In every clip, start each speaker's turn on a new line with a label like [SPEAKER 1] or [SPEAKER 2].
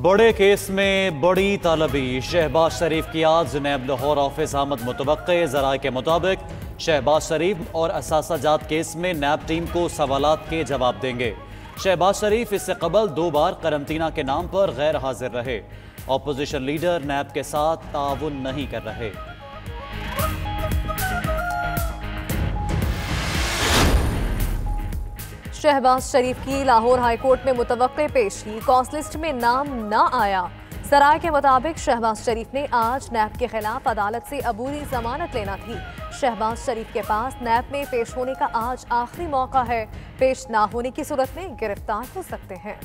[SPEAKER 1] बड़े केस में बड़ी तलबी। शहबाज शरीफ की आज नैब लाहौर ऑफिस आमद मुतवक्के। ज़राए के मुताबिक शहबाज शरीफ और असासाजात केस में नैब टीम को सवालात के जवाब देंगे। शहबाज शरीफ इससे कबल 2 बार करंतना के नाम पर गैर हाजिर रहे। अपोजिशन लीडर नैब के साथ ताउन नहीं कर रहे।
[SPEAKER 2] शहबाज शरीफ की लाहौर हाईकोर्ट में मुतवक्के पेशी। कॉज लिस्ट में नाम न आया। ज़राए के मुताबिक शहबाज शरीफ ने आज नैब के खिलाफ अदालत से अबूरी जमानत लेना थी। शहबाज शरीफ के पास नैब में पेश होने का आज आखिरी मौका है। पेश ना होने की सूरत में गिरफ्तार हो सकते हैं।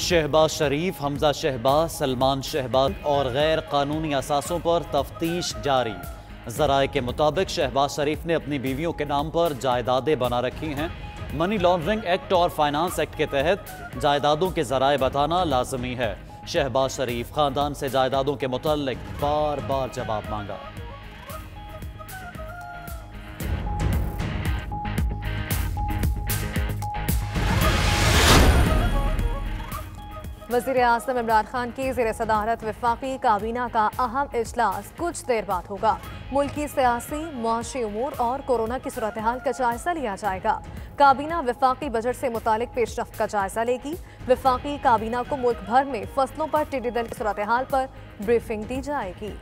[SPEAKER 1] शहबाज शरीफ, हमजा शहबाज, सलमान शहबाज और गैर कानूनी असासों पर तफ्तीश जारी। ज़राए के मुताबिक शहबाज शरीफ ने अपनी बीवियों के नाम पर जायदादें बना रखी हैं। मनी लॉन्ड्रिंग एक्ट और फाइनेंस एक्ट के तहत जायदादों के ज़राए बताना लाजमी है। शहबाज शरीफ खानदान से जायदादों के मुताल्लिक बार बार जवाब मांगा।
[SPEAKER 2] वज़ीर आज़म इमरान खान की ज़ेर सदारत वफाकी काबीना का अहम इजलास कुछ देर बाद होगा। मुल्की सियासी मुआशी उमूर और कोरोना की सूरत हाल का जायजा लिया जाएगा। काबीना वफाकी बजट से मुतालिक पेशरफ्त का जायजा लेगी। वफाकी काबीना को मुल्क भर में फसलों पर टिड्डी दल की सूरत हाल पर ब्रीफिंग दी जाएगी।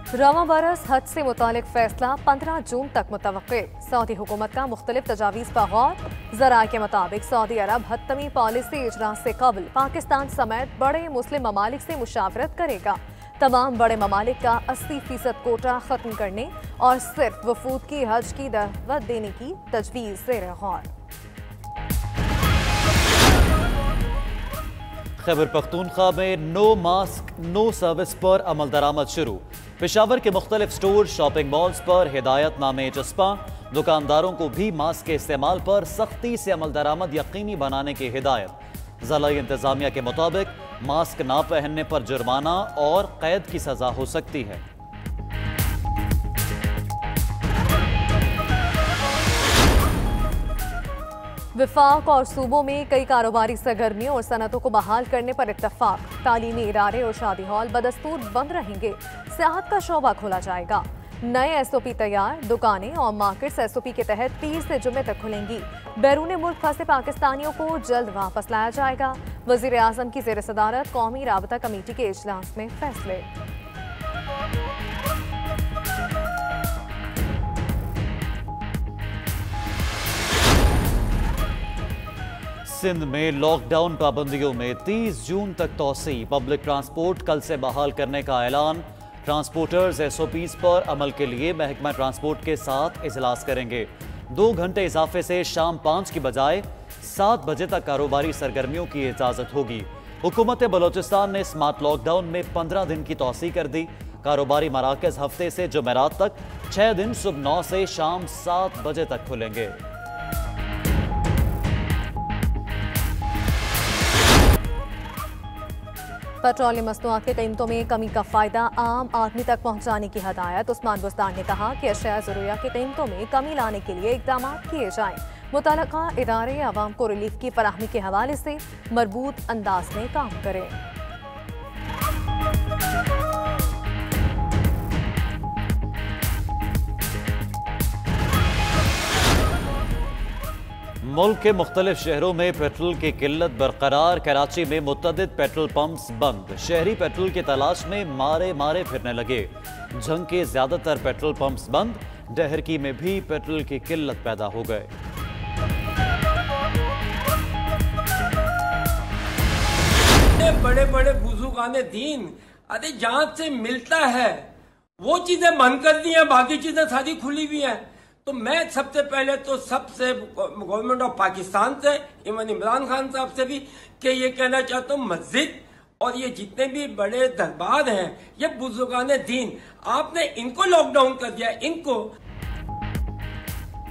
[SPEAKER 2] रवा बरस हज से मुतालिक फैसला 15 जून तक मुतवक्के। सऊदी हुकूमत का मुख्तलिफ तजावीज़ पर गौर। ज़राए के मुताबिक सऊदी अरब हतमी पॉलिसी इजलास से कबल पाकिस्तान समेत बड़े मुस्लिम ममालिक से मुशावरत करेगा। तमाम बड़े ममालिक का 80% कोटा खत्म करने और सिर्फ वफूद की हज की दावत देने की तजवीज़ ज़ेर गौर।
[SPEAKER 1] खैबर पख्तूनख्वा में नो मास्क नो सर्विस पर अमल दरामद शुरू। पेशावर के मुख्तलिफ स्टोर, शॉपिंग मॉल्स पर हिदायतनामे चस्पा। दुकानदारों को भी मास्क के इस्तेमाल पर सख्ती से अमल दरामद यकीनी बनाने की हिदायत। ज़िला इंतजामिया के मुताबिक मास्क ना पहनने पर जुर्माना और कैद की सजा हो सकती है।
[SPEAKER 2] विफाक और सूबों में कई कारोबारी सरगर्मियों और सनतों को बहाल करने पर इत्तफाक। तालीमी इदारे और शादी हॉल बदस्तूर बंद रहेंगे। सियाहत का शोबा खोला जाएगा। नए SOP तैयार। दुकानें और मार्केट्स SOP के तहत पीर से जुम्मे तक खुलेंगी। बैरून मुल्क फंसे पाकिस्तानियों को जल्द वापस लाया जाएगा। वज़ीर आज़म की ज़ेर सदारत कौमी राबता कमेटी के इजलास में फैसले।
[SPEAKER 1] सिंध में लॉकडाउन पाबंदियों में 30 जून तक तोसी। पब्लिक ट्रांसपोर्ट कल से बहाल करने का ऐलान। ट्रांसपोर्टर्स SOPs पर अमल के लिए महकमा ट्रांसपोर्ट के साथ इजलास करेंगे। 2 घंटे इजाफे से शाम 5 की बजाय 7 बजे तक कारोबारी सरगर्मियों की इजाजत होगी। हुकूमत बलोचिस्तान ने स्मार्ट लॉकडाउन में 15 दिन की तोसी कर दी। कारोबारी मराकज हफ्ते से जुमेरात तक 6 दिन सुबह 9 से शाम 7 बजे तक खुलेंगे।
[SPEAKER 2] पेट्रोलियम मसनूआत की कीमतों में कमी का फायदा आम आदमी तक पहुंचाने की हदायत। उस्मान बुस्तान ने कहा कि अशिया ज़रूरिया की कीमतों में कमी लाने के लिए इक़दाम किए जाएं। मुतल्लिका इदारे आवाम को रिलीफ की फराहमी के हवाले से मरबूत अंदाज में काम करें।
[SPEAKER 1] मुल्क के मुख्तलिफ शहरों में पेट्रोल की किल्लत बरकरार। कराची में मुतअद्दिद पेट्रोल पंप्स बंद। शहरी पेट्रोल की तलाश में मारे मारे फिरने लगे। झंग के ज्यादातर पेट्रोल पंप्स बंद। डहरकी में भी पेट्रोल की किल्लत पैदा हो गए।
[SPEAKER 3] बड़े बड़े बुजुर्गाने दीन अरे जहां से मिलता है वो चीजें बंद कर दी हैं, बाकी चीजें सारी खुली हुई हैं। तो मैं सबसे पहले तो सबसे गवर्नमेंट ऑफ पाकिस्तान से इवन इमरान खान साहब से भी कि ये कहना चाहता हूँ, मस्जिद और ये जितने भी बड़े दरबार हैं, ये बुजुर्गाने दीन, आपने इनको लॉकडाउन कर दिया। इनको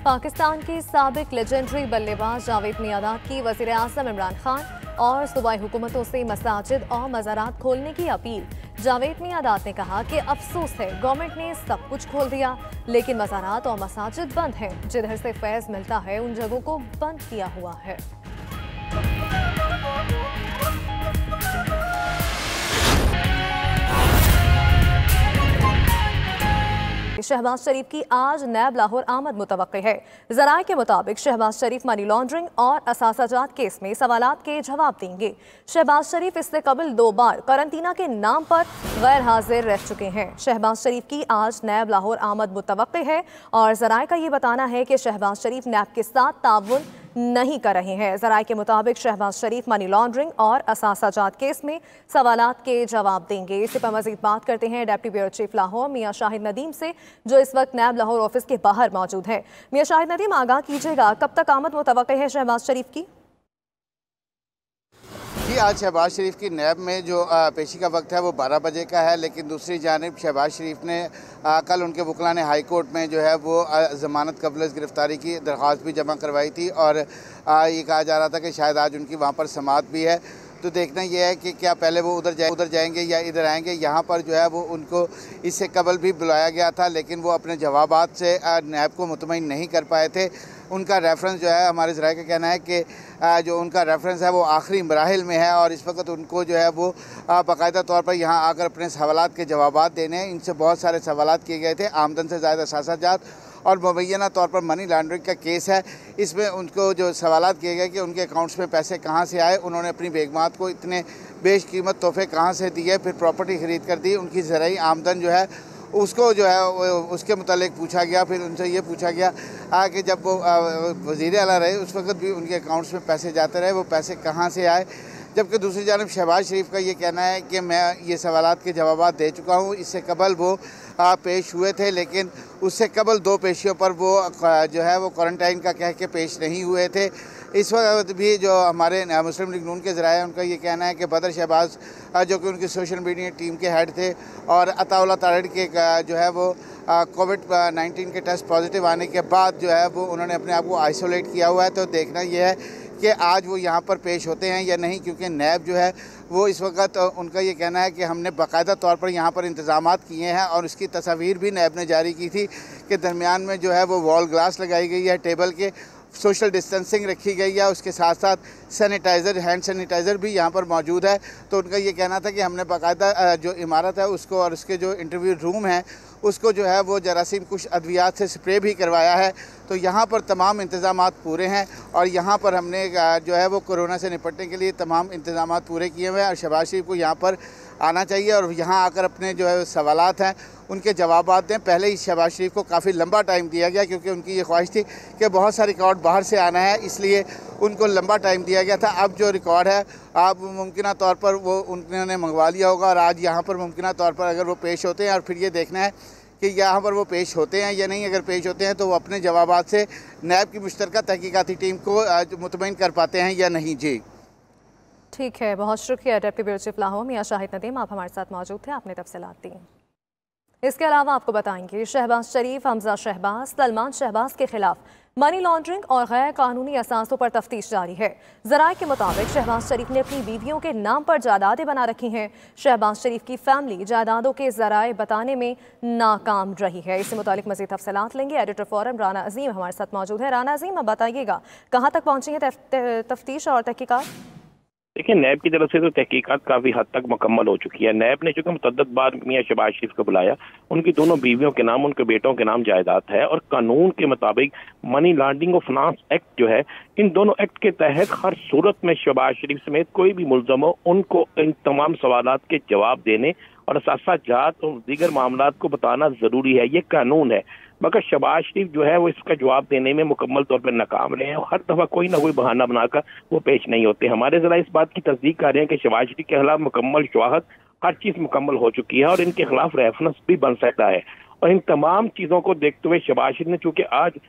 [SPEAKER 2] पाकिस्तान के साबिक लेजेंडरी बल्लेबाज जावेद मियांदाद की वज़ीर आज़म इमरान खान और सूबाई हुकूमतों से मसाजिद और मज़ारात खोलने की अपील। जावेद मियाँदाद ने कहा कि अफसोस है गवर्नमेंट ने सब कुछ खोल दिया, लेकिन मज़ारात और मसाजिद बंद हैं। जिधर से फैज़ मिलता है उन जगहों को बंद किया हुआ है। शहबाज शरीफ की आज नैब लाहौर आमद मुतवक्की है। ज़राए के मुताबिक शहबाज शरीफ मनी लॉन्ड्रिंग और असासाजात केस में सवालात के जवाब देंगे। शहबाज शरीफ इससे कबल 2 बार करंतना के नाम पर गैर हाजिर रह चुके हैं। शहबाज शरीफ की आज नैब लाहौर आमद मुतवक्की है और ज़राए का ये बताना है कि शहबाज शरीफ नैब के साथ ताउन नहीं कर रहे हैं। ज़राए के मुताबिक शहबाज शरीफ मनी लॉन्ड्रिंग और असासाजात केस में सवालात के जवाब देंगे। इसी पर मजीद बात करते हैं डिप्टी ब्यूरो चीफ लाहौर मियां शाहिद नदीम से, जो इस वक्त नैब लाहौर ऑफिस के बाहर मौजूद है। मियां शाहिद नदीम, आगाह कीजिएगा, कब तक आमद मुतवक्की है शहबाज शरीफ की?
[SPEAKER 4] जी, आज शहबाज शरीफ की नैब में जो पेशी का वक्त है वो 12 बजे का है, लेकिन दूसरी जानिब शहबाज शरीफ ने कल उनके वकला ने हाई कोर्ट में जो है वो ज़मानत कबल गिरफ़्तारी की दरख्वास्त भी जमा करवाई थी और ये कहा जा रहा था कि शायद आज उनकी वहाँ पर समाअत भी है। तो देखना यह है कि क्या पहले वो उधर जाएंगे या इधर आएंगे। यहाँ पर जो है वो उनको इससे कबल भी बुलाया गया था, लेकिन वो अपने जवाबात से नैब को मुतमईन नहीं कर पाए थे। उनका रेफरेंस जो है, हमारे ज़राए का कहना है कि जो उनका रेफरेंस है वो आखिरी मराहिल में है और इस वक्त उनको जो है वो बाकायदा तौर पर यहाँ आकर अपने सवालात के जवाबात देने हैं। इनसे बहुत सारे सवालात किए गए थे। आमदन से ज़्यादा असासाजात और मुबैना तौर पर मनी लॉन्ड्रिंग का केस है। इसमें उनको जो सवालात किए गए कि उनके अकाउंट्स में पैसे कहाँ से आए, उन्होंने अपनी बेगमात को इतने बेशकीमत तोहफे कहाँ से दिए, फिर प्रॉपर्टी ख़रीद कर दी, उनकी ज़राई आमदन जो है उसको जो है उसके मुतालिक पूछा गया। फिर उनसे ये पूछा गया कि जब वो वज़ीर आला रहे उस वक्त भी उनके अकाउंट्स में पैसे जाते रहे, वो पैसे कहाँ से आए। जबकि दूसरी जानब शहबाज शरीफ का ये कहना है कि मैं ये सवालात के जवाबात दे चुका हूँ। इससे कबल वो पेश हुए थे, लेकिन उससे कबल 2 पेशियों पर वो जो है वो क्वारंटाइन का कह के पेश नहीं हुए थे। इस वक्त भी जो हमारे मुस्लिम लीग नून के ज़राए उनका ये कहना है कि बदर शहबाज जो कि उनकी सोशल मीडिया टीम के हेड थे और अताउल्लाह तारिड़ के जो है वो कोविड-19 के टेस्ट पॉजिटिव आने के बाद जो है वो उन्होंने अपने आप को आइसोलेट किया हुआ है। तो देखना यह है कि आज वो यहाँ पर पेश होते हैं या नहीं, क्योंकि नैब जो है वो इस वक्त उनका ये कहना है कि हमने बाकायदा तौर पर यहाँ पर इंतज़ामात किए हैं और उसकी तस्वीर भी नैब ने जारी की थी कि दरमियान में जो है वो वॉल ग्लास लगाई गई है, टेबल के सोशल डिस्टेंसिंग रखी गई है, उसके साथ साथ सैनिटाइज़र, हैंड सैनिटाइज़र भी यहाँ पर मौजूद है। तो उनका ये कहना था कि हमने बाकायदा जो इमारत है उसको और उसके जो इंटरव्यू रूम है उसको जो है वो जरासीम कुछ अद्वियात से स्प्रे भी करवाया है। तो यहाँ पर तमाम इंतज़ामात पूरे हैं और यहाँ पर हमने जो है वो कोरोना से निपटने के लिए तमाम इंतज़ामात पूरे किए हुए हैं और शहबाज शरीफ को यहाँ पर आना चाहिए और यहाँ आकर अपने जो है सवालात हैं उनके जवाबात दें। पहले ही शहबाज शरीफ को काफ़ी लंबा टाइम दिया गया, क्योंकि उनकी ये ख्वाहिश थी कि बहुत सा रिकॉर्ड बाहर से आना है, इसलिए उनको लंबा टाइम दिया गया था। अब जो रिकॉर्ड है अब मुमकिन तौर पर वो उन्होंने मंगवा लिया होगा और आज यहाँ पर मुमकिन तौर पर अगर वो पेश होते हैं और फिर ये देखना है कि यहाँ पर वो पेश होते हैं या नहीं। अगर पेश होते हैं तो वो अपने जवाबात से नैब की मुश्तरका तहकीकाती टीम को मुतमईन कर पाते हैं या नहीं। जी
[SPEAKER 2] ठीक है, बहुत शुक्रिया डिप्टी ब्यूरो चीफ लाहौर मियां शाहिद नदीम, आप हमारे साथ मौजूद थे, आपने तफसीलात दी। इसके अलावा आपको बताएंगे शहबाज शरीफ, हमजा शहबाज, सलमान शहबाज के खिलाफ मनी लॉन्ड्रिंग और गैर कानूनी असासों पर तफ्तीश जारी है। ज़राए के मुताबिक शहबाज शरीफ ने अपनी बीवियों के नाम पर जायदादें बना रखी हैं। शहबाज शरीफ की फैमिली जायदादों के ज़राए बताने में नाकाम रही है। इससे मुतालिक मज़ीद तफसीलात लेंगे। एडिटर फोरम राना अजीम हमारे साथ मौजूद है। राना अजीम, अब बताइएगा कहाँ तक पहुँची है तफ्तीश और तहकीकात?
[SPEAKER 5] देखिए, नैब की तरफ से तो तहकीकात काफ़ी हद तक मुकम्मल हो चुकी है। नैब ने चूँकि मुतअद्दिद बार मियां शहबाज शरीफ को बुलाया, उनकी दोनों बीवियों के नाम, उनके बेटों के नाम जायदाद है और कानून के मुताबिक मनी लॉन्ड्रिंग और फाइनेंस एक्ट जो है, इन दोनों एक्ट के तहत हर सूरत में शहबाज शरीफ समेत कोई भी मुल्ज़म हो उनको इन तमाम सवालात के जवाब देने और असासाजात और दीगर मामलात को बताना ज़रूरी है। ये कानून है। मगर शहबाज शरीफ जो है वो इसका जवाब देने में मुकम्मल तौर पर नाकाम रहे हैं और हर दफ़ा कोई ना कोई बहाना बनाकर वो पेश नहीं होते। हमारे ज़रा इस बात की तस्दीक कर रहे हैं कि शहबाज शरीफ के खिलाफ मुकम्मल शवाहद, हर चीज़ मुकम्मल हो चुकी है और इनके खिलाफ रेफरेंस भी बन सकता है। और इन तमाम चीज़ों को देखते हुए शहबाज शरीफ ने चूँकि आज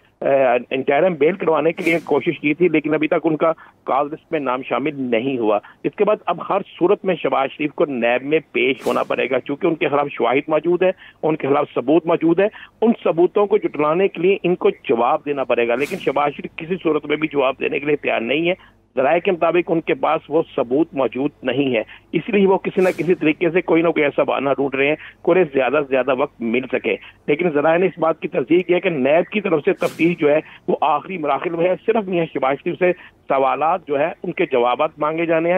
[SPEAKER 5] इंटरिम बेल करवाने के लिए कोशिश की थी, लेकिन अभी तक उनका कॉल लिस्ट में नाम शामिल नहीं हुआ। इसके बाद अब हर सूरत में शहबाज शरीफ को नैब में पेश होना पड़ेगा, क्योंकि उनके खिलाफ शवाहिद मौजूद है, उनके खिलाफ सबूत मौजूद है। उन सबूतों को जुटाने के लिए इनको जवाब देना पड़ेगा, लेकिन शहबाज शरीफ किसी सूरत में भी जवाब देने के लिए तैयार नहीं है। जराये के मुताबिक उनके पास वो सबूत मौजूद नहीं है, इसलिए वो किसी न किसी तरीके से कोई ना कोई ऐसा बहाना ढूंढ रहे हैं कि उन्हें ज्यादा से ज्यादा वक्त मिल सके। लेकिन जराये ने इस बात की तस्दीक की है कि नैब की तरफ से तफ्तीश जो है वो आखिरी मराहिल में है, सिर्फ मियां शहबाज शरीफ से सवालात जो है उनके जवाबात मांगे जाने हैं।